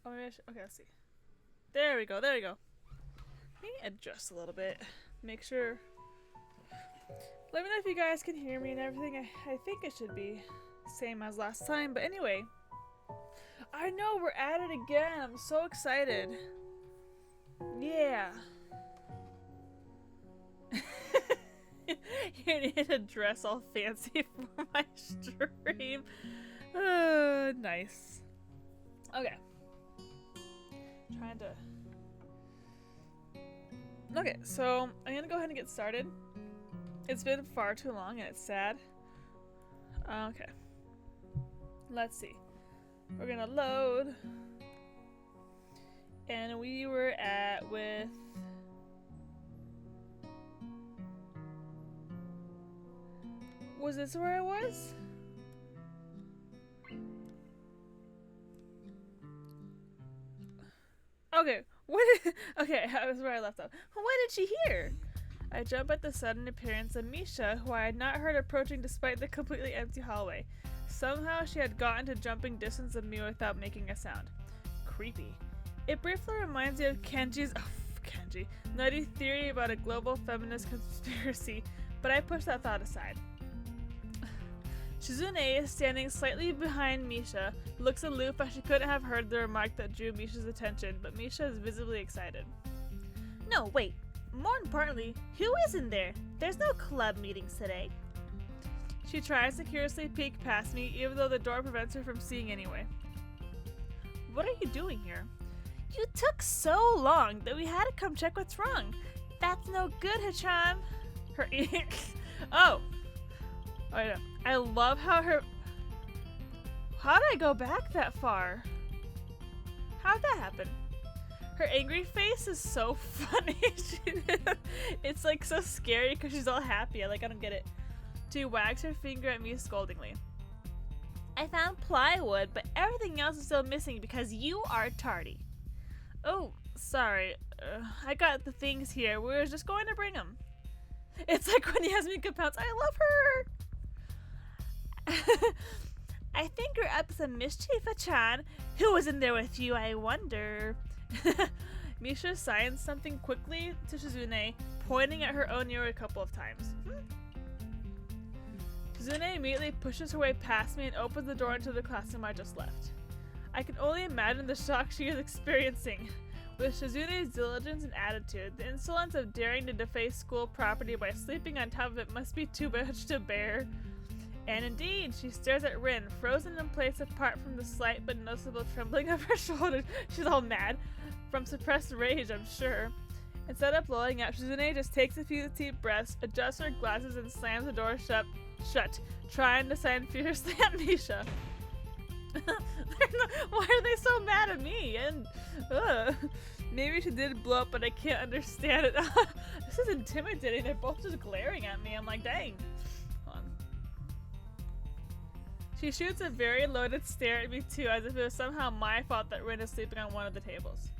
Oh, maybe I should, okay, let's see. There we go, there we go. Let me adjust a little bit. Make sure. Let me know if you guys can hear me and everything. I think it should be same as last time, but anyway. I know, we're at it again. I'm so excited. Yeah. You need a dress all fancy for my stream. Nice. Okay. Trying to... Okay, so I'm gonna go ahead and get started. It's been far too long and it's sad. Okay. Let's see. We're gonna load. And we were at with... Was this where I was? Okay, okay, that was where I left off. What did she hear? I jump at the sudden appearance of Misha, who I had not heard approaching despite the completely empty hallway. Somehow she had gotten to jumping distance of me without making a sound. Creepy. It briefly reminds me of Kenji's Kenji nutty theory about a global feminist conspiracy, but I pushed that thought aside. Shizune, standing slightly behind Misha, looks aloof as she couldn't have heard the remark that drew Misha's attention, but Misha is visibly excited. No, wait. More importantly, who is in there? There's no club meetings today. She tries to curiously peek past me, even though the door prevents her from seeing anyway. What are you doing here? You took so long that we had to come check what's wrong. That's no good, Hachan. Her ears. Oh. Oh, yeah. I love how her... How did I go back that far? How'd that happen? Her angry face is so funny. It's like so scary because she's all happy. I don't get it. She wags her finger at me scoldingly. I found plywood, but everything else is still missing because you are tardy. Oh, sorry. I got the things here. We were just going to bring them. It's like when Yasmin compounds. I love her! I think you're up to some mischief, Hachan. Who was in there with you, I wonder? Misha signs something quickly to Shizune, pointing at her own ear a couple of times. Shizune immediately pushes her way past me and opens the door into the classroom I just left. I can only imagine the shock she is experiencing. With Shizune's diligence and attitude, the insolence of daring to deface school property by sleeping on top of it must be too much to bear. And indeed, she stares at Rin, frozen in place apart from the slight but noticeable trembling of her shoulders. She's all mad. From suppressed rage, I'm sure. Instead of blowing out, Shizune just takes a few deep breaths, adjusts her glasses, and slams the door shut, trying to sign fiercely at Misha. Why are they so mad at me? And maybe she did blow up, but I can't understand it. This is intimidating. They're both just glaring at me. I'm like, dang. She shoots a very loaded stare at me too, as if it was somehow my fault that Rin is sleeping on one of the tables.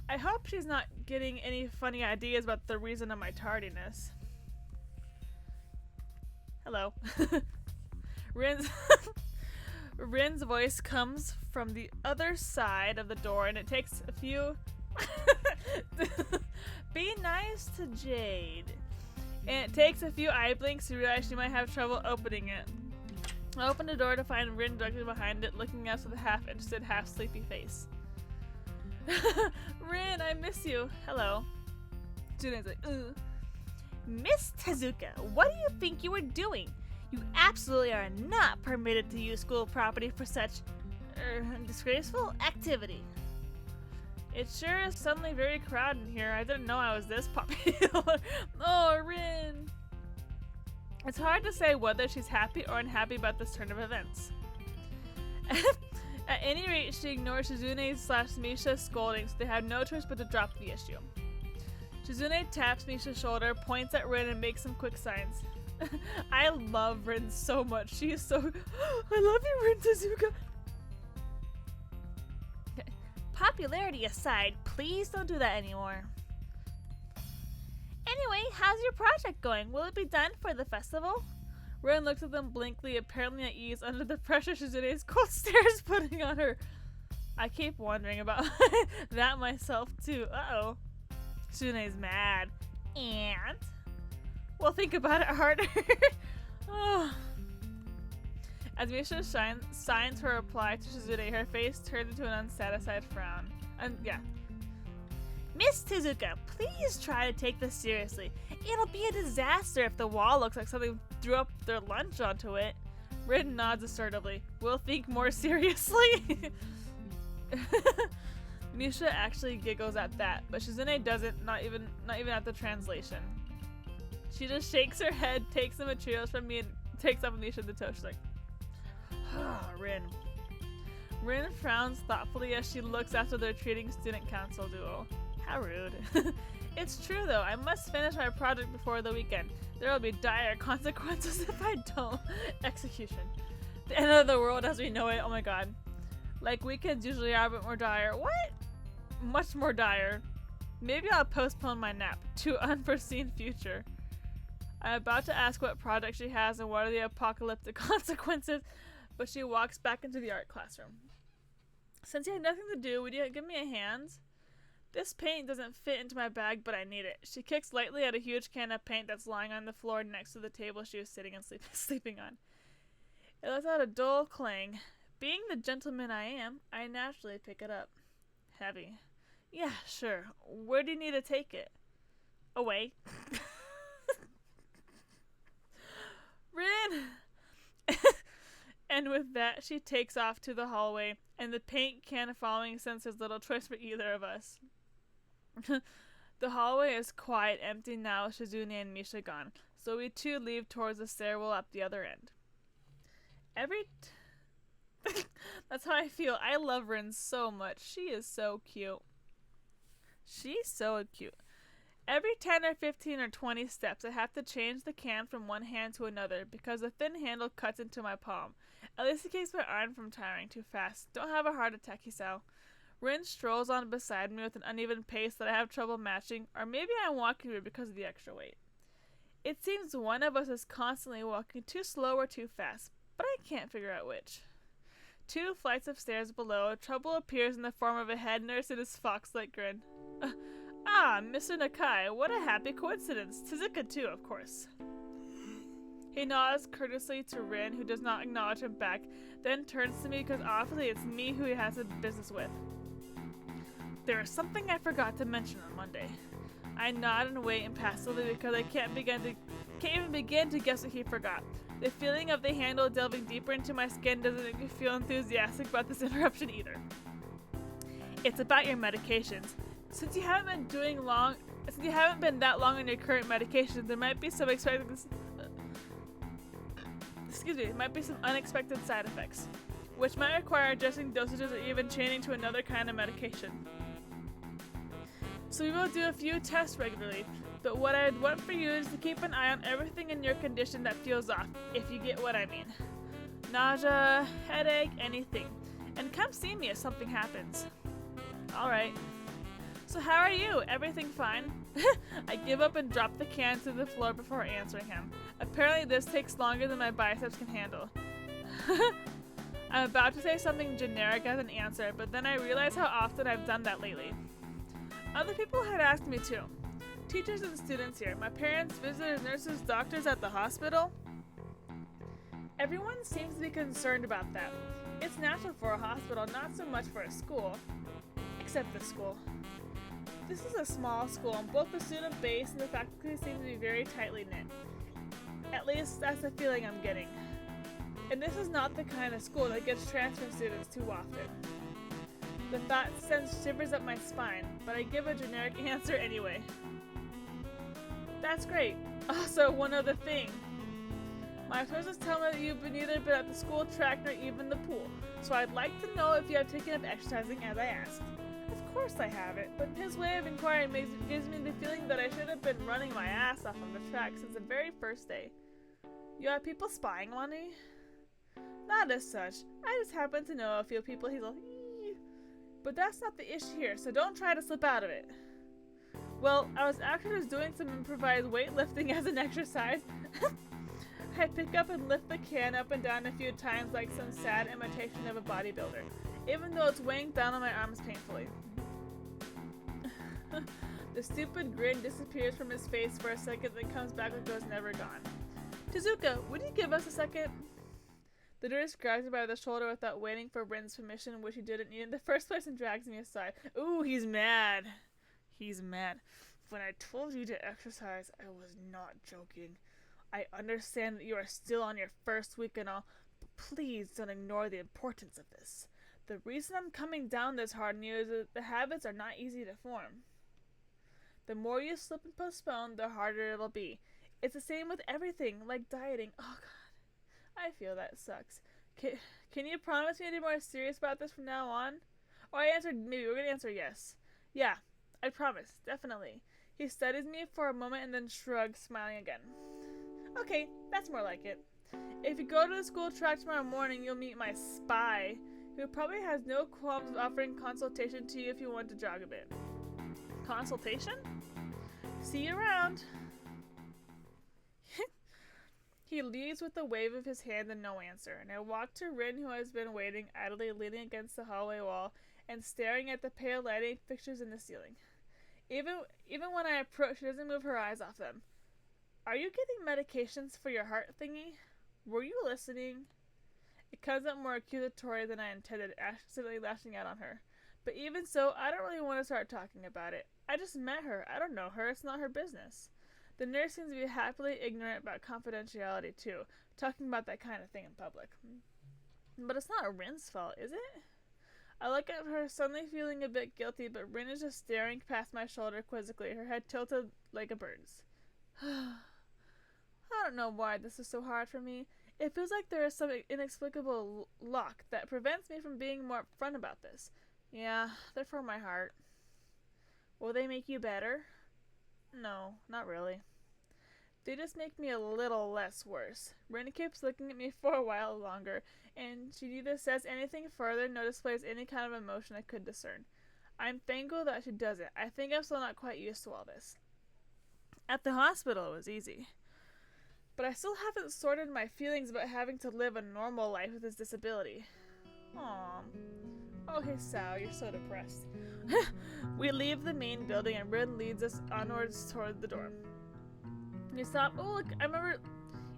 I hope she's not getting any funny ideas about the reason of my tardiness. Hello. Rin's voice comes from the other side of the door, and it takes a few... Be nice to Jade. And it takes a few eye blinks to realize she might have trouble opening it. I open the door to find Rin directly behind it, looking at us with a half-interested, half-sleepy face. Rin, I miss you. Hello. June's like, ugh. Miss Tezuka, what do you think you were doing? You absolutely are not permitted to use school property for such disgraceful activity. It sure is suddenly very crowded in here. I didn't know I was this popular. Oh, Rin. It's hard to say whether she's happy or unhappy about this turn of events. At any rate, she ignores Shizune/Misha's scolding, so they have no choice but to drop the issue. Shizune taps Misha's shoulder, points at Rin, and makes some quick signs. I love Rin so much. She is so... I love you, Rin Tezuka. Popularity aside, please don't do that anymore. Anyway, how's your project going? Will it be done for the festival? Rin looks at them blankly, apparently at ease under the pressure Shizune's cold stare is putting on her. I keep wondering about that myself too. Uh-oh. Shizune's mad. And? Well, think about it harder. Oh. As Misha signs her reply to Shizune, her face turns into an unsatisfied frown. Yeah. Miss Tezuka, please try to take this seriously. It'll be a disaster if the wall looks like something threw up their lunch onto it. Rin nods assertively. We'll think more seriously. Misha actually giggles at that, but Shizune doesn't, not even at the translation. She just shakes her head, takes the materials from me, and takes off Misha the toe. She's like, Rin. Rin frowns thoughtfully as she looks after the retreating student council duo. How rude. It's true though, I must finish my project before the weekend. There will be dire consequences if I don't. Execution. The end of the world as we know it, oh my god. Like weekends usually are, but more dire. What? Much more dire. Maybe I'll postpone my nap to unforeseen future. I'm about to ask what project she has and what are the apocalyptic consequences, but she walks back into the art classroom. Since you had nothing to do, would you give me a hand? This paint doesn't fit into my bag, but I need it. She kicks lightly at a huge can of paint that's lying on the floor next to the table she was sitting and sleeping on. It lets out a dull clang. Being the gentleman I am, I naturally pick it up. Heavy. Yeah, sure. Where do you need to take it? Away. Rin! And with that, she takes off to the hallway, and the paint can following since there's little choice for either of us. The hallway is quiet, empty now, Shizune and Misha gone, so we two leave towards the stairwell at the other end. That's how I feel. I love Rin so much. She is so cute. She's so cute. Every 10 or 15 or 20 steps, I have to change the can from one hand to another because the thin handle cuts into my palm. At least it keeps my arm from tiring too fast. Don't have a heart attack, Hisao. Rin strolls on beside me with an uneven pace that I have trouble matching, or maybe I'm walking weird because of the extra weight. It seems one of us is constantly walking too slow or too fast, but I can't figure out which. 2 flights of stairs below, trouble appears in the form of a head nurse and his fox-like grin. Mr. Nakai, what a happy coincidence. Tezuka too, of course. He nods courteously to Rin, who does not acknowledge him back, then turns to me because obviously it's me who he has a business with. There is something I forgot to mention on Monday. I nod and wait impassively because I can't even begin to guess what he forgot. The feeling of the handle delving deeper into my skin doesn't make me feel enthusiastic about this interruption either. It's about your medications. Since you haven't been that long on your current medication, there might be some unexpected side effects, which might require adjusting dosages or even changing to another kind of medication. So we will do a few tests regularly, but what I'd want for you is to keep an eye on everything in your condition that feels off, if you get what I mean. Nausea, headache, anything. And come see me if something happens. Alright. So how are you? Everything fine? I give up and drop the can to the floor before answering him. Apparently this takes longer than my biceps can handle. I'm about to say something generic as an answer, but then I realize how often I've done that lately. Other people had asked me too. Teachers and students here, my parents, visitors, nurses, doctors at the hospital. Everyone seems to be concerned about that. It's natural for a hospital, not so much for a school. Except the school. This is a small school, and both the student base and the faculty seem to be very tightly knit. At least that's the feeling I'm getting. And this is not the kind of school that gets transfer students too often. The thought sends shivers up my spine, but I give a generic answer anyway. That's great. Also, one other thing. My sources tell me that you've neither been at the school track nor even the pool, so I'd like to know if you have taken up exercising as I asked. Of course I haven't, but his way of inquiring gives me the feeling that I should have been running my ass off on the track since the very first day. You have people spying on me? Not as such. I just happen to know a few people he's like, but that's not the issue here, so don't try to slip out of it. Well, I was actually just doing some improvised weightlifting as an exercise. I pick up and lift the can up and down a few times like some sad imitation of a bodybuilder, even though it's weighing down on my arms painfully. The stupid grin disappears from his face for a second, then comes back like it was never gone. Tezuka, would you give us a second? The nurse grabs me by the shoulder without waiting for Rin's permission, which he didn't need in the first place, and drags me aside. Ooh, he's mad. He's mad. When I told you to exercise, I was not joking. I understand that you are still on your first week and all, but please don't ignore the importance of this. The reason I'm coming down this hard on you is that the habits are not easy to form. The more you slip and postpone, the harder it'll be. It's the same with everything, like dieting. Oh god, I feel that sucks. Can you promise me to be more serious about this from now on? Oh, I answered maybe. We're gonna answer yes. Yeah, I promise, definitely. He studies me for a moment and then shrugs, smiling again. Okay, that's more like it. If you go to the school track tomorrow morning, you'll meet my spy, who probably has no qualms of offering consultation to you if you want to jog a bit. Consultation? See you around. He leaves with a wave of his hand and no answer, and I walk to Rin, who has been waiting, idly leaning against the hallway wall and staring at the pale lighting fixtures in the ceiling. Even when I approach, she doesn't move her eyes off them. Are you getting medications for your heart thingy? Were you listening? It comes out more accusatory than I intended, accidentally lashing out on her. But even so, I don't really want to start talking about it. I just met her. I don't know her. It's not her business. The nurse seems to be happily ignorant about confidentiality, too, talking about that kind of thing in public. But it's not Rin's fault, is it? I look at her, suddenly feeling a bit guilty, but Rin is just staring past my shoulder quizzically, her head tilted like a bird's. I don't know why this is so hard for me. It feels like there is some inexplicable lock that prevents me from being more upfront about this. Yeah, they're for my heart. Will they make you better? No, not really. They just make me a little less worse. Rin keeps looking at me for a while longer, and she neither says anything further nor displays any kind of emotion I could discern. I'm thankful that she doesn't. I think I'm still not quite used to all this. At the hospital, it was easy. But I still haven't sorted my feelings about having to live a normal life with this disability. Aww. Oh, hey, Sal, you're so depressed. We leave the main building and Rin leads us onwards toward the dorm. We stop. Oh, look, I remember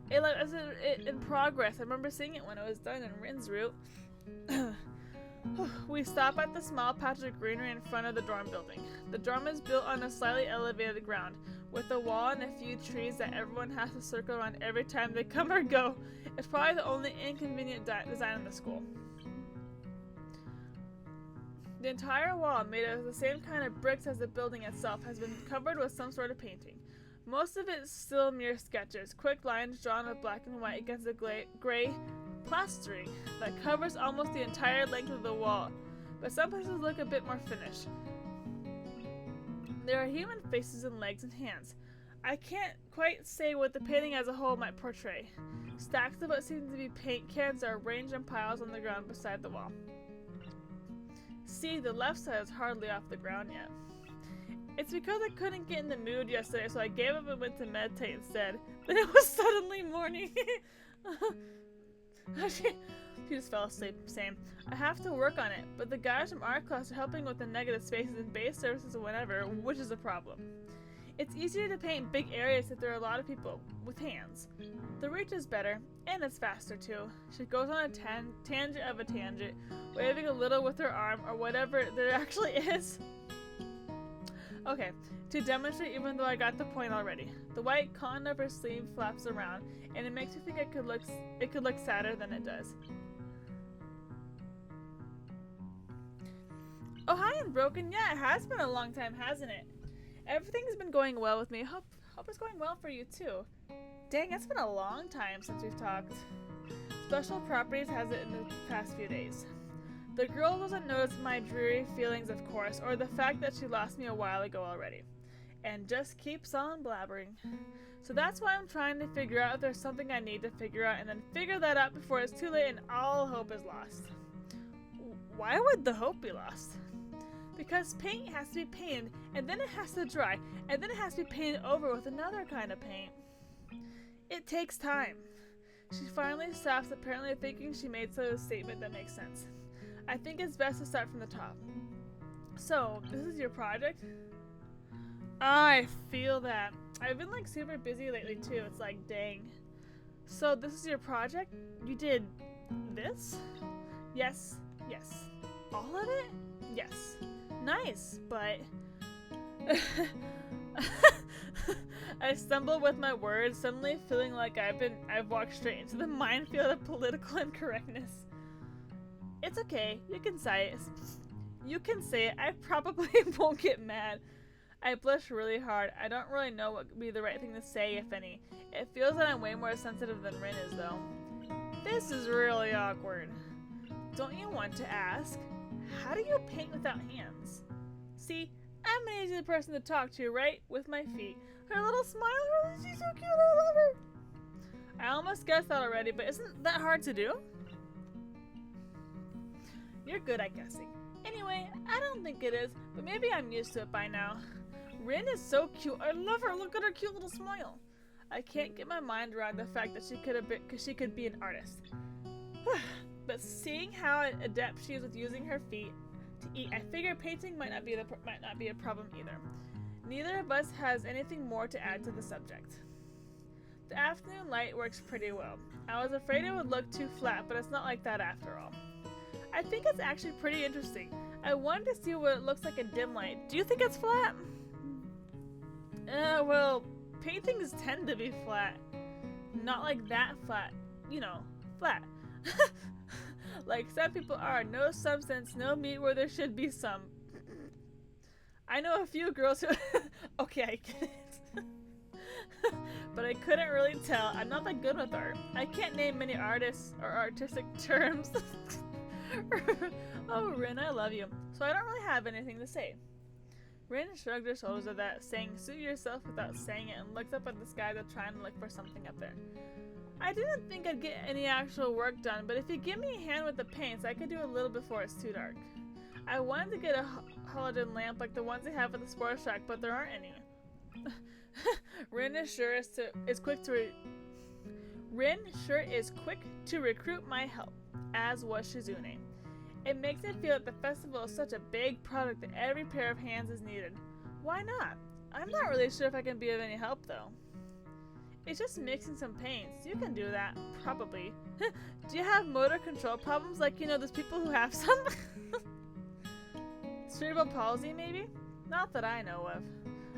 it in progress. I remember seeing it when it was done in Rin's route. We stop at the small patch of greenery in front of the dorm building. The dorm is built on a slightly elevated ground, with a wall and a few trees that everyone has to circle around every time they come or go. It's probably the only inconvenient design in the school. The entire wall, made of the same kind of bricks as the building itself, has been covered with some sort of painting. Most of it is still mere sketches, quick lines drawn with black and white against the gray plastering that covers almost the entire length of the wall, but some places look a bit more finished. There are human faces and legs and hands. I can't quite say what the painting as a whole might portray. Stacks of what seem to be paint cans are arranged in piles on the ground beside the wall. See, the left side is hardly off the ground yet. It's because I couldn't get in the mood yesterday, so I gave up and went to meditate instead. Then it was suddenly morning. She just fell asleep. Same. I have to work on it, but the guys from art class are helping with the negative spaces and base surfaces and whatever, which is a problem. It's easier to paint big areas if there are a lot of people with hands. The reach is better, and it's faster too. She goes on a tangent of a tangent, waving a little with her arm, or whatever there actually is. Okay, to demonstrate even though I got the point already. The white cotton of her sleeve flaps around, and it makes me think it could look sadder than it does. Oh, hi, Unbroken. Yeah, it has been a long time, hasn't it? Everything's been going well with me. Hope it's going well for you too. Dang, it's been a long time since we've talked. Special Properties has it in the past few days. The girl doesn't notice my dreary feelings, of course, or the fact that she lost me a while ago already, and just keeps on blabbering. So that's why I'm trying to figure out if there's something I need to figure out, and then figure that out before it's too late and all hope is lost. Why would the hope be lost? Because paint has to be painted, and then it has to dry, and then it has to be painted over with another kind of paint. It takes time. She finally stops, apparently thinking she made a statement that makes sense. I think it's best to start from the top. So, this is your project? I feel that. I've been like super busy lately too. It's like, dang. So, this is your project? You did this? Yes. Yes. All of it? Yes. Nice, but... I stumble with my words, suddenly feeling like I've walked straight into the minefield of political incorrectness. It's okay, you can say it. You can say it, I probably won't get mad. I blush really hard. I don't really know what would be the right thing to say, if any. It feels that I'm way more sensitive than Rin is, though. This is really awkward. Don't you want to ask? How do you paint without hands? See, I'm an easy person to talk to, right? With my feet. Her little smile, she's so cute, I love her. I almost guessed that already, but isn't that hard to do? You're good at guessing. Anyway, I don't think it is, but maybe I'm used to it by now. Rin is so cute. I love her. Look at her cute little smile. I can't get my mind around the fact that she could be an artist. But seeing how adept she is with using her feet to eat, I figure painting might not be a problem either. Neither of us has anything more to add to the subject. The afternoon light works pretty well. I was afraid it would look too flat, but it's not like that after all. I think it's actually pretty interesting. I wanted to see what it looks like in dim light. Do you think it's flat? Well, paintings tend to be flat. Not like that flat. You know, flat. Like some people are. No substance, no meat where there should be some. I know a few girls who... Okay, I get it. But I couldn't really tell. I'm not that good with art. I can't name many artists or artistic terms. Oh, Rin, I love you. So I don't really have anything to say. Rin shrugged her shoulders at that, saying, suit yourself without saying it, and looked up at the sky to try and look for something up there. I didn't think I'd get any actual work done, but if you give me a hand with the paints, I could do a little before it's too dark. I wanted to get a halogen lamp like the ones they have at the sports shack, but there aren't any. Rin sure is quick to recruit my help, as was Shizune. It makes me feel that the festival is such a big project that every pair of hands is needed. Why not? I'm not really sure if I can be of any help though. It's just mixing some paints. You can do that, probably. Do you have motor control problems like, you know, those people who have some? Cerebral palsy, maybe? Not that I know of.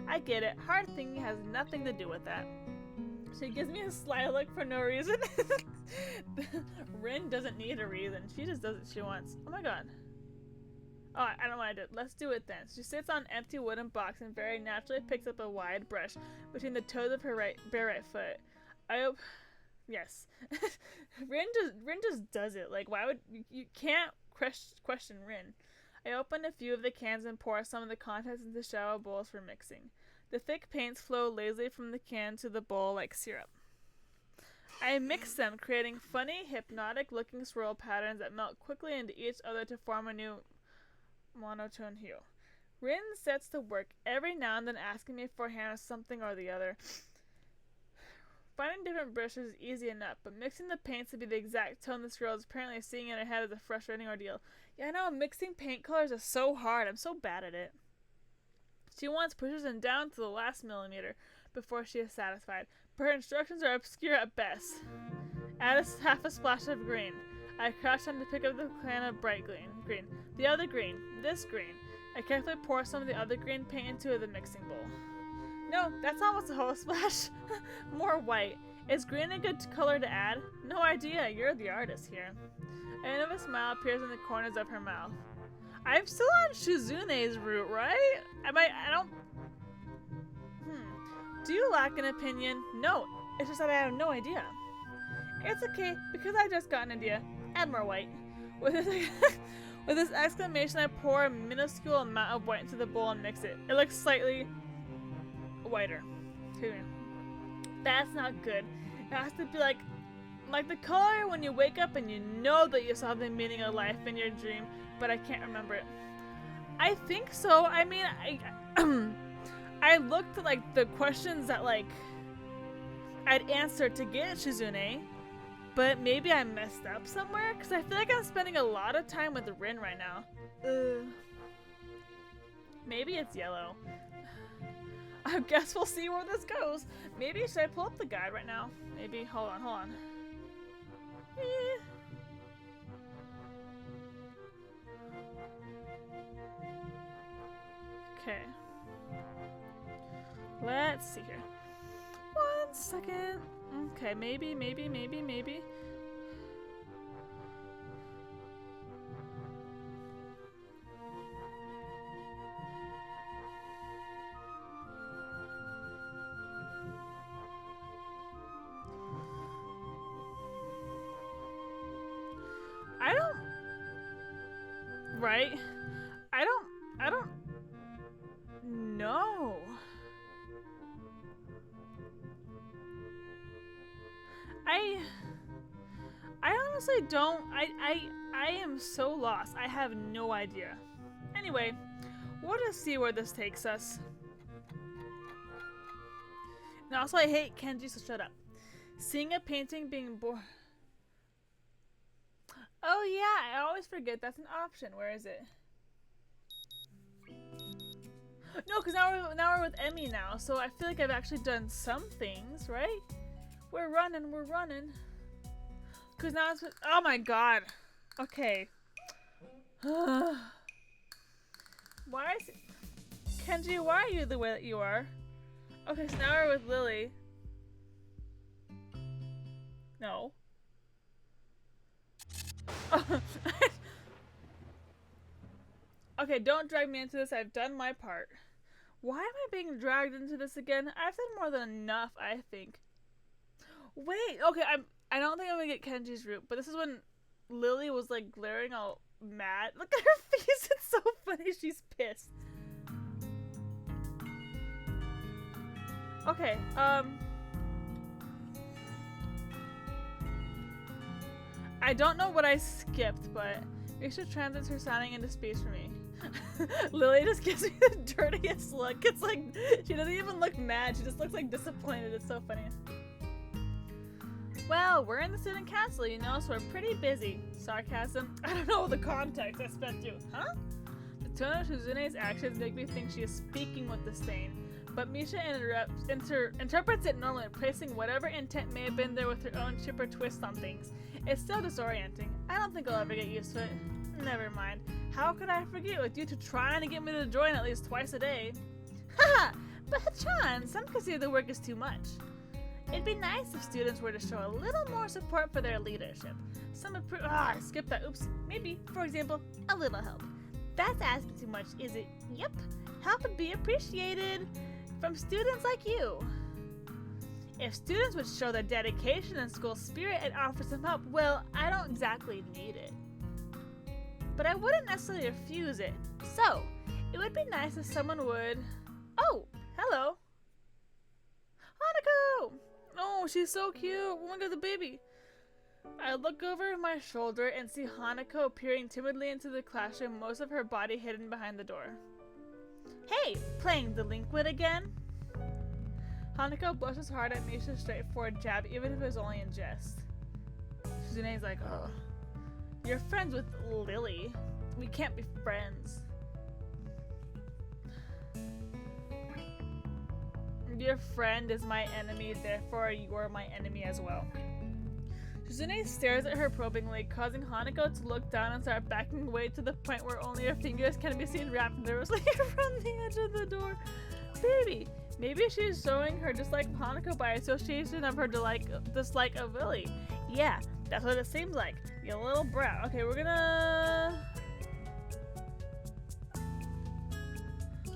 I get it. Hard thinking has nothing to do with that. She gives me a sly look for no reason. Rin doesn't need a reason. She just does what she wants. Oh my god. Oh, I don't know what I did. Let's do it then. She sits on an empty wooden box and very naturally picks up a wide brush between the toes of her bare right foot. Yes. Rin just does it. Like, why would you can't question Rin. I open a few of the cans and pour some of the contents into shallow bowls for mixing. The thick paints flow lazily from the can to the bowl like syrup. I mix them, creating funny, hypnotic-looking swirl patterns that melt quickly into each other to form a new monotone hue. Rin sets to work, every now and then asking me for a hand of something or the other. Finding different brushes is easy enough, but mixing the paints to be the exact tone this girl is apparently seeing in her head is a frustrating ordeal. Yeah, I know, mixing paint colors is so hard. I'm so bad at it. She pushes them down to the last millimeter before she is satisfied, but her instructions are obscure at best. Add half a splash of green. I crouch down to pick up the can of bright green. The other green. This green. I carefully pour some of the other green paint into the mixing bowl. No, that's almost a whole splash. More white. Is green a good color to add? No idea. You're the artist here. A nervous smile appears in the corners of her mouth. I'm still on Shizune's route, right? I don't... Do you lack an opinion? No, it's just that I have no idea. It's okay, because I just got an idea. Add more white. With this exclamation, I pour a minuscule amount of white into the bowl and mix it. It looks slightly whiter. Excuse me. That's not good. It has to be like the color when you wake up and you know that you saw the meaning of life in your dream, but I can't remember it. I think so. I mean, I looked at like the questions that like I'd answered to get Shizune, But maybe I messed up somewhere, because I feel like I'm spending a lot of time with Rin right now. Maybe it's yellow. I guess we'll see where this goes. Maybe should I pull up the guide right now? Maybe. Hold on. Okay. Let's see here. 1 second. Okay, maybe. Right? I don't know. I honestly don't. I am so lost. I have no idea. Anyway, we'll just see where this takes us. And also, I hate Kenji, so shut up. Seeing a painting being born. Oh yeah, I always forget that's an option. Where is it? No, because now we're with Emmy now, so I feel like I've actually done some things, right? We're running. Because now it's with, oh my god. Okay. Why is it, Kenji, why are you the way that you are? Okay, so now we're with Lily. No. Okay, don't drag me into this. I've done my part. Why am I being dragged into this again? I've done more than enough, I think. Wait, okay, I don't think I'm gonna get Kenji's route, but this is when Lily was like glaring all mad. Look at her face, it's so funny, she's pissed. Okay, I don't know what I skipped, but make sure transits are sounding into space for me. Lily just gives me the dirtiest look. It's like, she doesn't even look mad, she just looks like disappointed. It's so funny. Well, we're in the student council, you know, so we're pretty busy. Sarcasm. I don't know the context I spent you. Huh? The tone of Shizune's actions make me think she is speaking with disdain. But Misha interprets it normally, placing whatever intent may have been there with her own chipper twist on things. It's still disorienting. I don't think I'll ever get used to it. Never mind. How could I forget with you two trying to get me to join at least twice a day? Haha! But Hachan, some consider the work is too much. It'd be nice if students were to show a little more support for their leadership. I skipped that. Oops. Maybe, for example, a little help. That's asking too much, is it? Yep. Help would be appreciated from students like you. If students would show their dedication and school spirit and offer some help, well, I don't exactly need it. But I wouldn't necessarily refuse it. So, it would be nice if someone would... Oh, hello. Hanako! Oh, she's so cute. Oh my god, the baby. I look over my shoulder and see Hanako peering timidly into the classroom, most of her body hidden behind the door. Hey, playing delinquent again? Hanako blushes hard at Misha's straightforward jab, even if it was only in jest. Shizune's like, oh. You're friends with Lily. We can't be friends. Your friend is my enemy, therefore you're my enemy as well. Shizune stares at her probingly, causing Hanako to look down and start backing away to the point where only her fingers can be seen wrapped nervously around the edge of the door. Baby, maybe she's showing her dislike of Hanako by association of her dislike of Lily. Yeah, that's what it seems like. You little brat. Okay, we're gonna...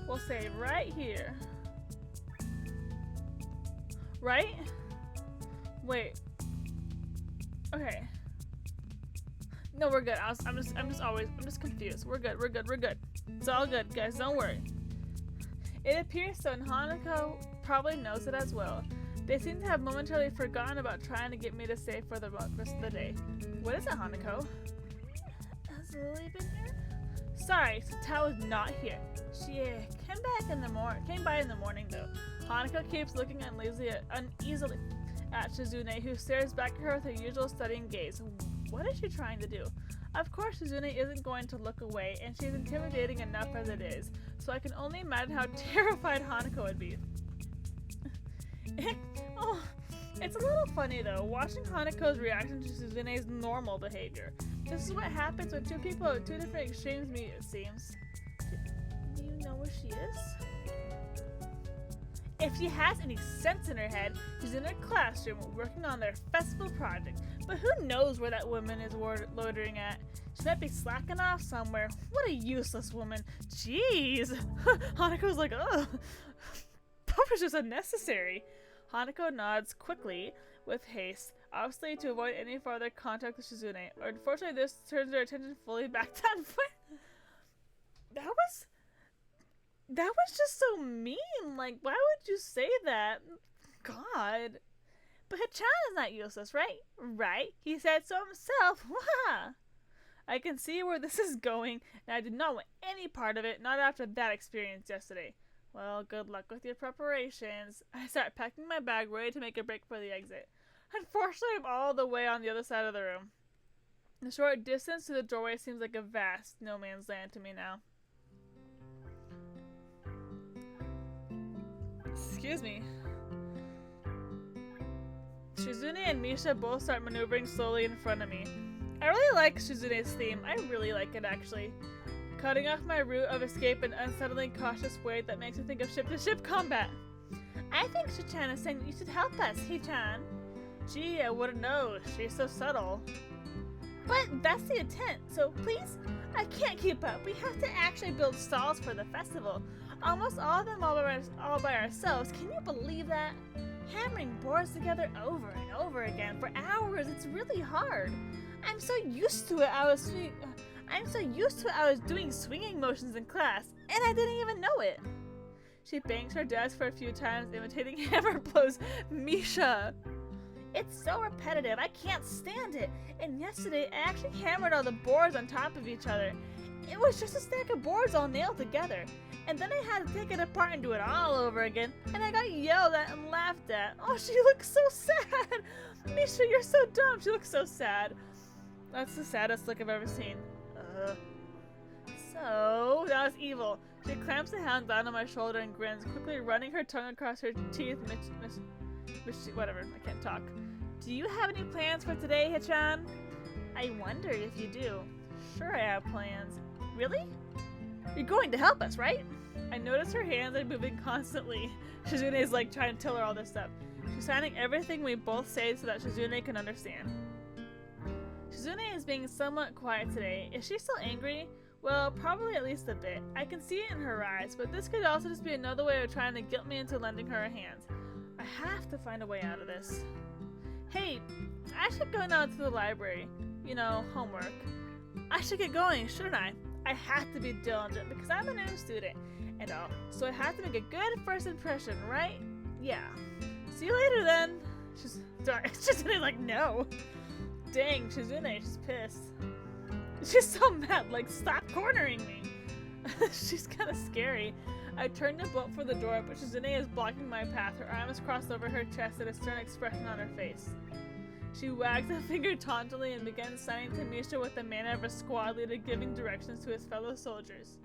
We'll say right here. Right? Wait. Okay. No, we're good. I'm just confused. We're good. It's all good, guys. Don't worry. It appears so, and Hanako probably knows it as well. They seem to have momentarily forgotten about trying to get me to stay for the rest of the day. What is it, Hanako? Has Lily been here? Sorry, Tao is not here. She came by in the morning though. Hanako keeps looking uneasily at Shizune, who stares back at her with her usual studying gaze. What is she trying to do? Of course, Shizune isn't going to look away, and she's intimidating enough as it is, so I can only imagine how terrified Hanako would be. Oh, it's a little funny though, watching Hanako's reaction to Suzune's normal behavior. This is what happens when two people at two different extremes meet, it seems. Do you know where she is? If she has any sense in her head, she's in her classroom working on their festival project. But who knows where that woman is loitering at? She might be slacking off somewhere. What a useless woman. Jeez. Hanako's like, ugh. That was just unnecessary. Hanako nods quickly with haste, obviously to avoid any further contact with Shizune. Unfortunately, this turns her attention fully back to That was just so mean. Like, why would you say that? God. But Hachan is not useless, right? Right? He said so himself. Wah! I can see where this is going, and I did not want any part of it, not after that experience yesterday. Well, good luck with your preparations. I start packing my bag, ready to make a break for the exit. Unfortunately, I'm all the way on the other side of the room. The short distance to the doorway seems like a vast no man's land to me now. Excuse me. Shizune and Misha both start maneuvering slowly in front of me. I really like Shizune's theme. I really like it, actually. Cutting off my route of escape in an unsettling, cautious way that makes me think of ship-to-ship combat. I think Shichan is saying that you should help us, Hichan. Gee, I wouldn't know. She's so subtle. But that's the intent, so please? I can't keep up. We have to actually build stalls for the festival. Almost all of them all by ourselves. Can you believe that? Hammering boards together over and over again for hours, it's really hard. I'm so used to it, I was doing swinging motions in class, and I didn't even know it. She bangs her desk for a few times, imitating hammer blows. Misha! It's so repetitive, I can't stand it. And yesterday, I actually hammered all the boards on top of each other. It was just a stack of boards all nailed together. And then I had to take it apart and do it all over again. And I got yelled at and laughed at. Oh, she looks so sad. Misha, you're so dumb. She looks so sad. That's the saddest look I've ever seen. So, that was evil. She clamps a hand down on my shoulder and grins, quickly running her tongue across her teeth. Whatever, I can't talk. Do you have any plans for today, Hichan? I wondered if you do. Sure I have plans. Really? You're going to help us, right? I notice her hands are moving constantly. Shizune is like trying to tell her all this stuff. She's signing everything we both say so that Shizune can understand. Shizune is being somewhat quiet today. Is she still angry? Well, probably at least a bit. I can see it in her eyes, but this could also just be another way of trying to guilt me into lending her a hand. I have to find a way out of this. Hey, I should go now to the library. You know, homework. I should get going, shouldn't I? I have to be diligent because I'm a new student and all, so I have to make a good first impression, right? Yeah. See you later then. Shizune's like, no. Dang, Shizune, she's pissed. She's so mad, like, stop cornering me. She's kind of scary. I turn to bolt for the door, but Shizune is blocking my path, her arms crossed over her chest and a stern expression on her face. She wags a finger tauntingly and begins signing to Misha with the manner of a squad leader giving directions to his fellow soldiers.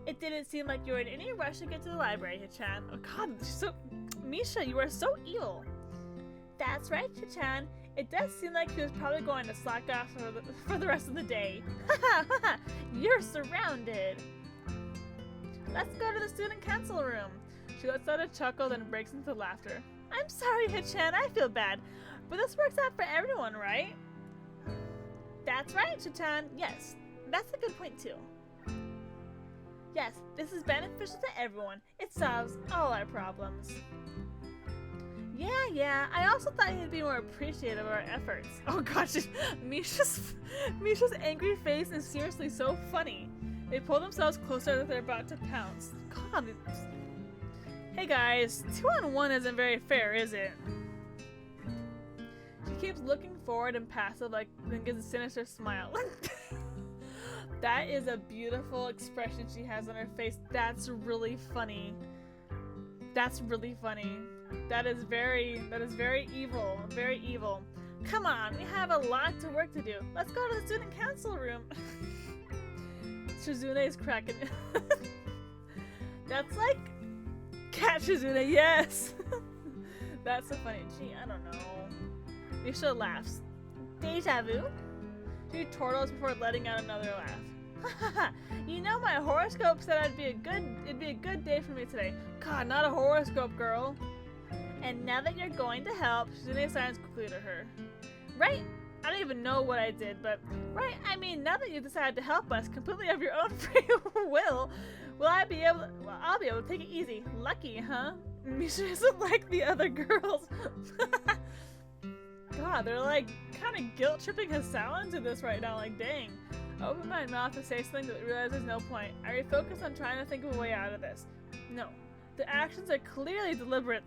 It didn't seem like you were in any rush to get to the library, Hichan. Oh god, Misha, you are so evil. That's right, Hichan. It does seem like he was probably going to slack off for the rest of the day. Haha, you're surrounded. Let's go to the student council room. She lets out a chuckle, then breaks into laughter. I'm sorry, Hichan, I feel bad. But this works out for everyone, right? That's right, Hichan. Yes, that's a good point too. Yes, this is beneficial to everyone. It solves all our problems. Yeah, I also thought he'd be more appreciative of our efforts. Oh gosh, Misha's angry face is seriously so funny. They pull themselves closer as they're about to pounce. God, hey guys, 2-on-1 isn't very fair, is it? She keeps looking forward and passive, like, then gives a sinister smile. That is a beautiful expression she has on her face. That's really funny. That's really funny. That is very evil. Very evil. Come on, we have a lot of work to do. Let's go to the student council room. Shizune is cracking. That's like Cat Shizune, yes. That's so funny. Gee, I don't know. Misha laughs. Deja vu? She chortles before letting out another laugh. You know, my horoscope said it'd be a good day for me today. God, not a horoscope, girl. And now that you're going to help, Shizune signs quickly to her. Right? I don't even know what I did, but right, I mean, now that you decided to help us completely of your own free will, I'll be able to take it easy. Lucky, huh? Misha isn't like the other girls. God, they're like kind of guilt tripping Hasao into this right now, like dang. I open my mouth to say something but realize there's no point. I refocus on trying to think of a way out of this. No. The actions are clearly deliberate.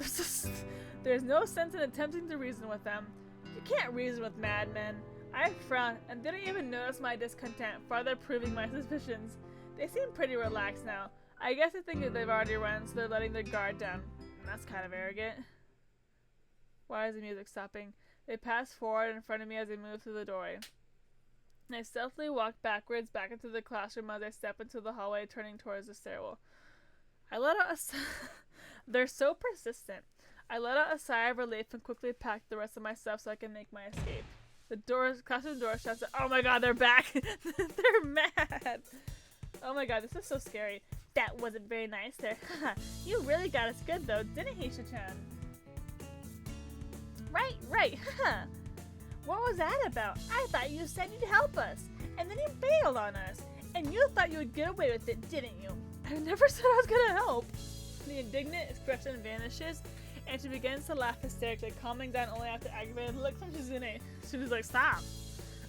There's no sense in attempting to reason with them. You can't reason with madmen. I frowned and didn't even notice my discontent, farther proving my suspicions. They seem pretty relaxed now. I guess I think that they've already run, so they're letting their guard down. That's kind of arrogant. Why is the music stopping? They pass forward in front of me as I move through the doorway. I stealthily walk backwards back into the classroom as I step into the hallway, turning towards the stairwell. I let out a They're so persistent. I let out a sigh of relief and quickly packed the rest of my stuff so I can make my escape. The classroom door shuts. Oh my god, they're back! They're mad! Oh my god, this is so scary. That wasn't very nice there. You really got us good though, didn't he, Shichan? Right. What was that about? I thought you said you'd help us, and then you bailed on us. And you thought you would get away with it, didn't you? I never said I was gonna help. The indignant expression vanishes, and she begins to laugh hysterically, calming down only after aggravated look from Shizune. She was like, stop.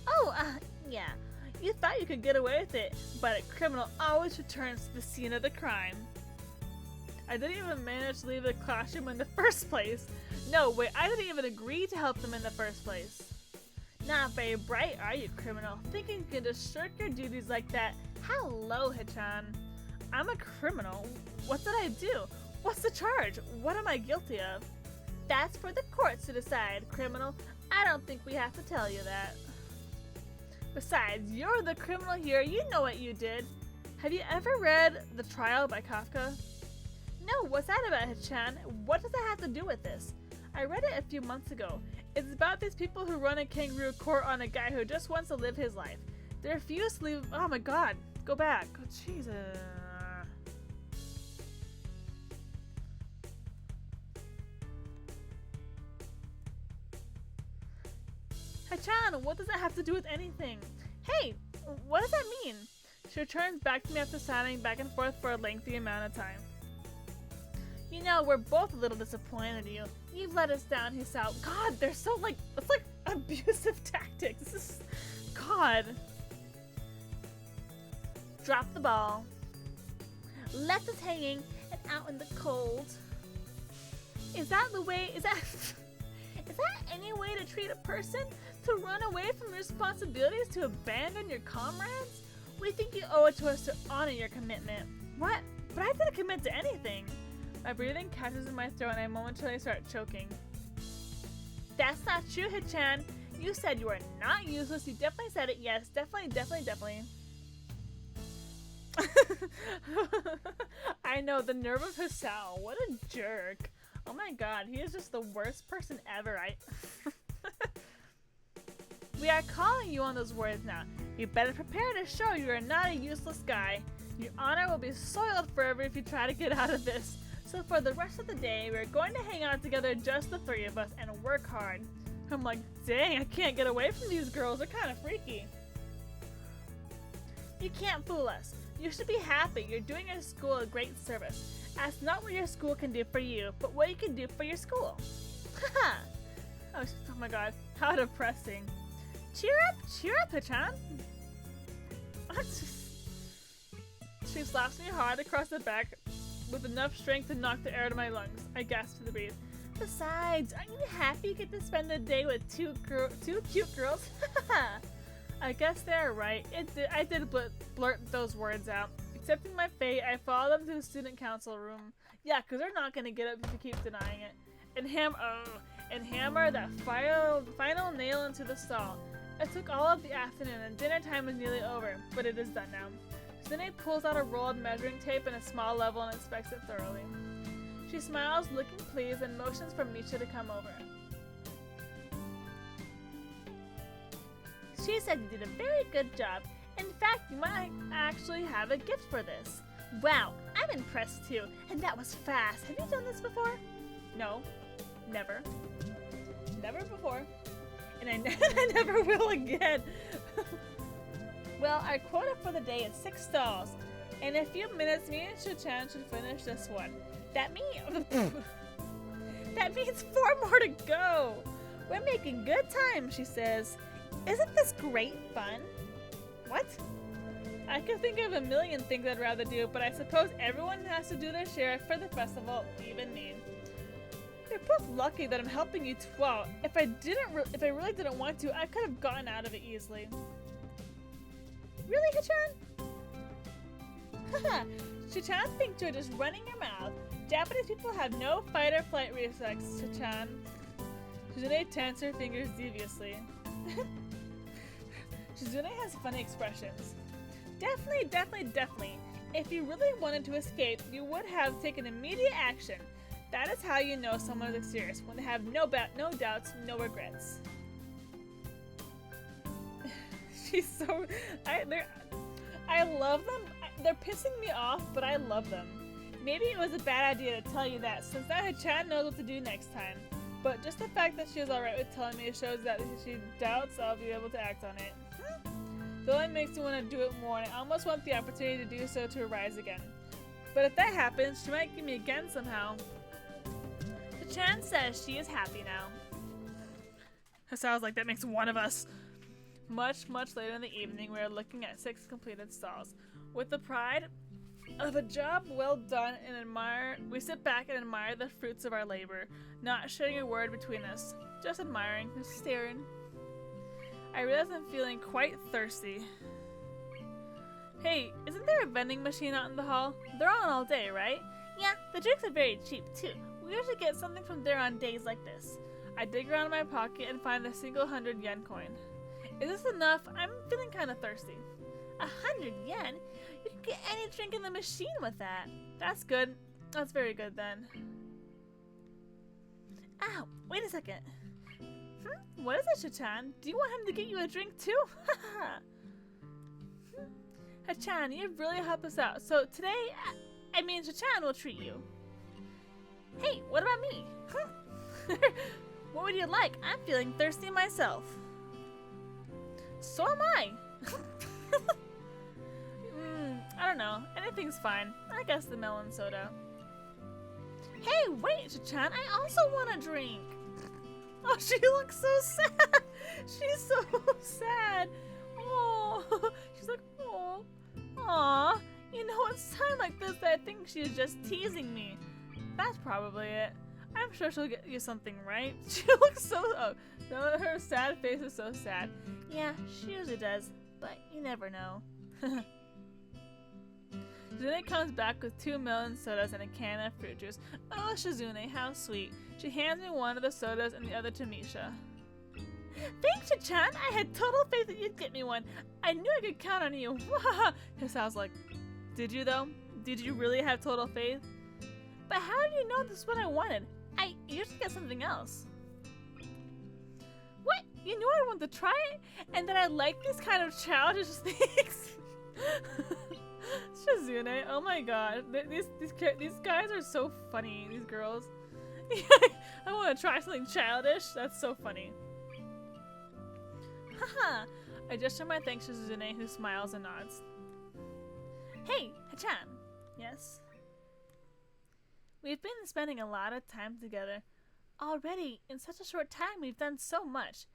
Oh, yeah. You thought you could get away with it, but a criminal always returns to the scene of the crime. I didn't even manage to leave the classroom in the first place. No, wait, I didn't even agree to help them in the first place. Not very bright, are you, criminal? Thinking you can just shirk your duties like that? Hello, Hichan. I'm a criminal. What did I do? What's the charge? What am I guilty of? That's for the courts to decide, criminal. I don't think we have to tell you that. Besides, you're the criminal here. You know what you did. Have you ever read The Trial by Kafka? No, what's that about, Hichan? What does that have to do with this? I read it a few months ago. It's about these people who run a kangaroo court on a guy who just wants to live his life. They refuse to leave. Oh my god. Go back. Oh, Jesus. Hichan, what does that have to do with anything? Hey, what does that mean? She returns back to me after signing back and forth for a lengthy amount of time. You know, we're both a little disappointed in you. You've let us down, Hisao. God, they're so like, it's like abusive tactics. This is, God. Drop the ball. Left us hanging and out in the cold. Is that the way, is that any way to treat a person? To run away from your responsibilities, to abandon your comrades? We think you owe it to us to honor your commitment. What? But I didn't commit to anything. My breathing catches in my throat and I momentarily start choking. That's not true, Hichan. You said you are not useless. You definitely said it. Yes, definitely. I know, the nerve of Hisao. What a jerk. Oh my god, he is just the worst person ever. We are calling you on those words now. You better prepare to show you are not a useless guy. Your honor will be soiled forever if you try to get out of this. So for the rest of the day, we're going to hang out together, just the three of us, and work hard. I'm like, dang, I can't get away from these girls. They're kind of freaky. You can't fool us. You should be happy. You're doing your school a great service. Ask not what your school can do for you, but what you can do for your school. Haha. Oh my god, how depressing. Cheer up, Hichan. She slaps me hard across the back with enough strength to knock the air out of my lungs. I gasp to breathe. Besides, aren't you happy you get to spend the day with two cute girls? I guess they're right. I did blurt those words out. Accepting my fate, I follow them to the student council room. Yeah, because they're not going to get up if you keep denying it. and hammer that final nail into the stall. It took all of the afternoon and dinner time is nearly over, but it is done now. Shizune pulls out a roll of measuring tape and a small level and inspects it thoroughly. She smiles, looking pleased, and motions for Misha to come over. She said you did a very good job. In fact, you might actually have a gift for this. Wow, I'm impressed too, and that was fast. Have you done this before? No, never. Never before. And I never will again. Well, our quota for the day is 6 stalls. In a few minutes, me and Shuchan should finish this one. That means 4 more to go. We're making good time, she says. Isn't this great fun? What? I could think of a million things I'd rather do, but I suppose everyone has to do their share for the festival, even me. You're both lucky that I'm helping you 12. If I really didn't want to, I could have gotten out of it easily. Really, Hachan? Haha, Shuchan thinks you're just running your mouth. Japanese people have no fight or flight reflex, Shuchan. Shizune taps her fingers deviously. Shizune has funny expressions. Definitely. If you really wanted to escape, you would have taken immediate action. That is how you know someone is serious, when they have no doubts, no regrets. She's so... I love them. They're pissing me off, but I love them. Maybe it was a bad idea to tell you that, since now Hachan knows what to do next time. But just the fact that she was alright with telling me shows that she doubts I'll be able to act on it. It only makes me want to do it more, and I almost want the opportunity to do so to arise again. But if that happens, she might give me again somehow. Hachan says she is happy now. It sounds like that makes one of us. Much later in the evening, we are looking at 6 completed stalls. With the pride of a job well done we sit back and admire the fruits of our labor, not sharing a word between us, just admiring, just staring. I realize I'm feeling quite thirsty. Hey, isn't there a vending machine out in the hall? They're on all day, right? Yeah, the drinks are very cheap too. We usually get something from there on days like this. I dig around in my pocket and find a single 100-yen coin. Is this enough? I'm feeling kind of thirsty. 100 yen? You can get any drink in the machine with that. That's good. That's very good then. Ow, wait a second. What is it, Hachan? Do you want him to get you a drink too? Hachan, you've really helped us out. So today, Hachan will treat you. Hey, what about me? What would you like? I'm feeling thirsty myself. So am I. I don't know. Anything's fine. I guess the melon soda. Hey, wait, Hachan, I also want a drink. Oh, she looks so sad. She's so sad. Oh, she's like, oh, aw. You know, it's time like this that I think she's just teasing me. That's probably it. I'm sure she'll get you something, right? She looks so, her sad face is so sad. Yeah, she usually does, but you never know. Shizune comes back with 2 melon sodas and a can of fruit juice. Oh, Shizune, how sweet. She hands me one of the sodas and the other to Misha. Thanks, Hachan. I had total faith that you'd get me one. I knew I could count on you. It sounds like, did you though? Did you really have total faith? But how do you know this is what I wanted? I usually get something else. What? You knew I wanted to try it? And that I like these kind of childish things? Shizune, oh my god. These guys are so funny, these girls. I want to try something childish? That's so funny. Haha. I gesture my thanks to Shizune, who smiles and nods. Hey, Hachan. Yes? We've been spending a lot of time together. Already, in such a short time, we've done so much.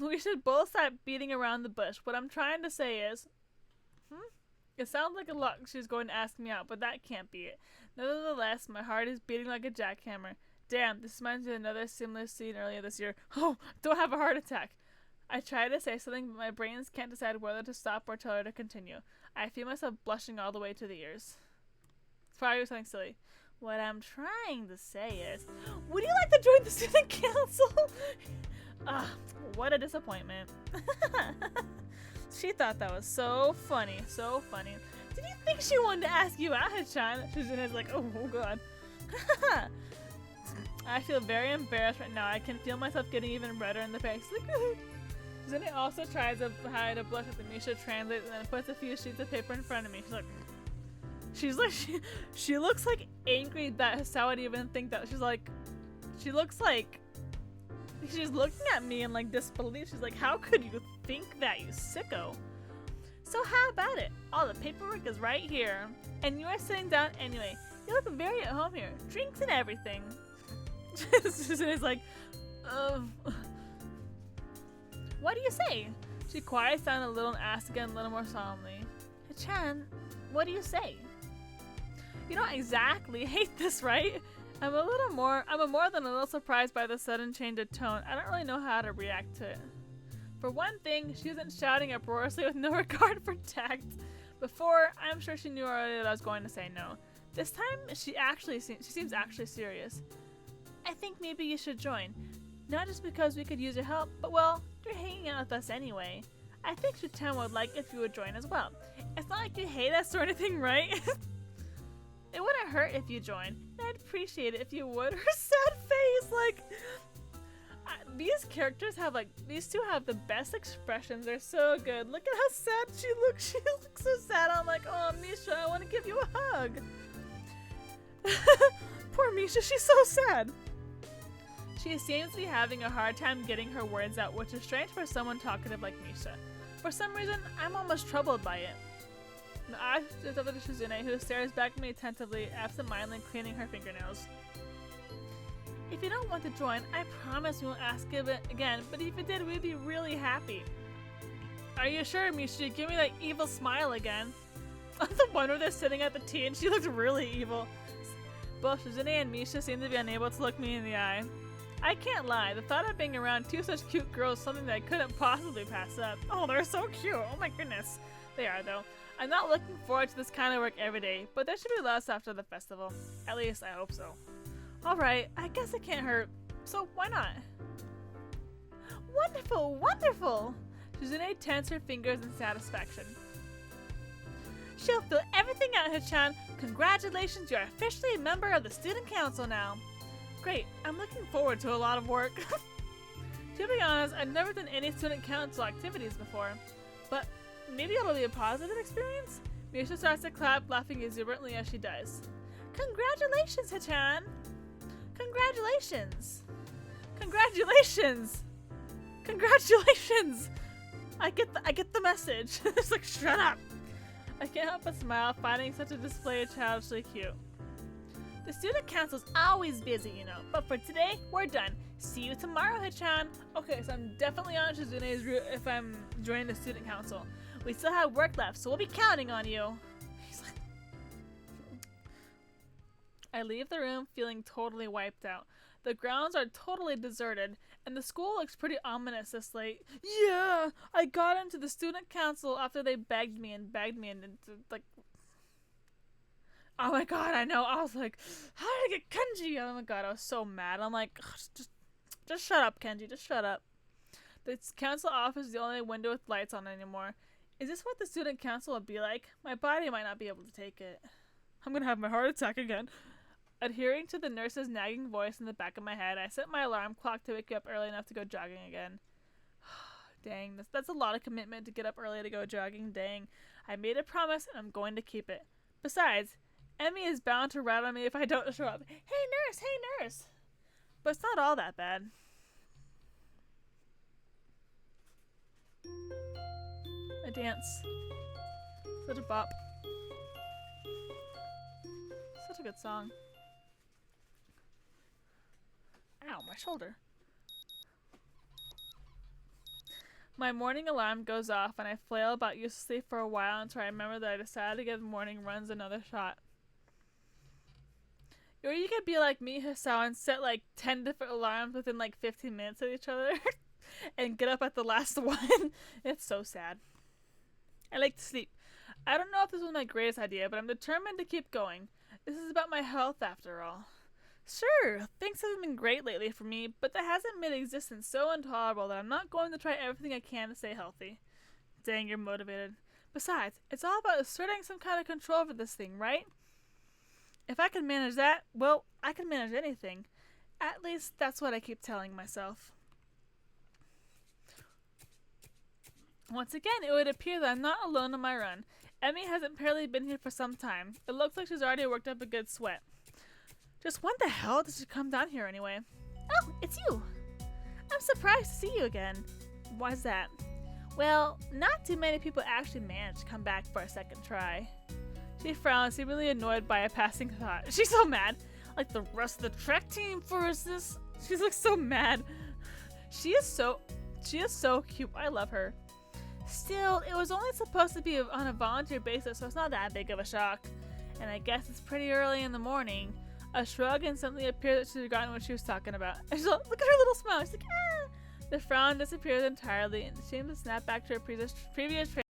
We should both stop beating around the bush. What I'm trying to say is... It sounds like a lot she's going to ask me out, but that can't be it. Nevertheless, my heart is beating like a jackhammer. Damn, this reminds me of another similar scene earlier this year. Oh, don't have a heart attack. I try to say something, but my brains can't decide whether to stop or tell her to continue. I feel myself blushing all the way to the ears. It's probably something silly. What I'm trying to say is, would you like to join the student council? Ah, what a disappointment. She thought that was so funny, so funny. Did you think she wanted to ask you out, Hachan? Shizune's like, oh god. I feel very embarrassed right now. I can feel myself getting even redder in the face. Shizune also tries to hide a blush at the Misha translates and then puts a few sheets of paper in front of me. She looks like angry that Hisawa would even think that. She looks like she's looking at me in like disbelief. She's like, how could you think that, you sicko? So how about it? All the paperwork is right here. And you are sitting down anyway. You look very at home here. Drinks and everything. Suzune's like, what do you say? She quiets down a little and asks again a little more solemnly. Hachan, what do you say? You don't exactly hate this, right? I'm more than a little surprised by the sudden change of tone. I don't really know how to react to it. For one thing, she isn't shouting uproariously with no regard for tact. Before, I'm sure she knew already that I was going to say no. This time, she seems actually serious. I think maybe you should join. Not just because we could use your help, but well, you're hanging out with us anyway. I think Shuten would like if you would join as well. It's not like you hate us or anything, right? It wouldn't hurt if you joined. I'd appreciate it if you would. Her sad face, like... these characters have, these two have the best expressions. They're so good. Look at how sad she looks. She looks so sad. I'm like, oh, Misha, I want to give you a hug. Poor Misha, she's so sad. She seems to be having a hard time getting her words out, which is strange for someone talkative like Misha. For some reason, I'm almost troubled by it. The eyes shift over to Shizune, who stares back at me attentively, absent-mindedly cleaning her fingernails. If you don't want to join, I promise we won't ask it again, but if you did, we'd be really happy. Are you sure, Misha? Give me that evil smile again. The one where they're sitting at the tea and she looks really evil. Both Shizune and Misha seem to be unable to look me in the eye. I can't lie, the thought of being around two such cute girls is something that I couldn't possibly pass up. Oh, they're so cute. Oh my goodness. They are, though. I'm not looking forward to this kind of work every day, but there should be less after the festival. At least, I hope so. Alright, I guess it can't hurt, so why not? Wonderful, wonderful! Shizune tensed her fingers in satisfaction. She'll fill everything out, Hachan. Congratulations, you're officially a member of the student council now. Great, I'm looking forward to a lot of work. To be honest, I've never done any student council activities before, but maybe it'll be a positive experience? Misha starts to clap, laughing exuberantly as she does. Congratulations, Hachan! Congratulations! Congratulations! Congratulations! I get the message. It's like, shut up! I can't help but smile, finding such a display childishly cute. The student council's always busy, you know, but for today, we're done. See you tomorrow, Hachan. Okay, so I'm definitely on Shizune's route if I'm joining the student council. We still have work left, so we'll be counting on you. He's like... I leave the room feeling totally wiped out. The grounds are totally deserted, and the school looks pretty ominous this late. Yeah, I got into the student council after they begged me, and like... Oh my god, I know. I was like, how did I get Kenji? Oh my god, I was so mad. I'm like, just shut up, Kenji. Just shut up. The council office is the only window with lights on anymore. Is this what the student council will be like? My body might not be able to take it. I'm gonna have my heart attack again. Adhering to the nurse's nagging voice in the back of my head, I set my alarm clock to wake you up early enough to go jogging again. Dang, that's a lot of commitment to get up early to go jogging. Dang. I made a promise and I'm going to keep it. Besides, Emmy is bound to rat on me if I don't show up. Hey nurse! But it's not all that bad. A dance. Such a bop. Such a good song. Ow, my shoulder. My morning alarm goes off and I flail about uselessly for a while until I remember that I decided to give morning runs another shot. Or you could be like me, Hisao, and set like 10 different alarms within like 15 minutes of each other and get up at the last one. It's so sad. I like to sleep. I don't know if this was my greatest idea, but I'm determined to keep going. This is about my health after all. Sure, things haven't been great lately for me, but that hasn't made existence so intolerable that I'm not going to try everything I can to stay healthy. Dang, you're motivated. Besides, it's all about asserting some kind of control over this thing, right? If I can manage that, well, I can manage anything. At least that's what I keep telling myself. Once again, it would appear that I'm not alone on my run. Emmy hasn't apparently been here for some time. It looks like she's already worked up a good sweat. Just when the hell did she come down here anyway? Oh, it's you. I'm surprised to see you again. Why's that? Well, not too many people actually manage to come back for a second try. She frowned, seemingly annoyed by a passing thought. She's so mad. Like the rest of the Trek team for this. She looks so mad. She is so cute. I love her. Still, it was only supposed to be on a volunteer basis, so it's not that big of a shock. And I guess it's pretty early in the morning. A shrug and suddenly appeared that she'd forgotten what she was talking about. And she's like, look at her little smile. She's like, ah! The frown disappeared entirely and seemed to snap back to her previous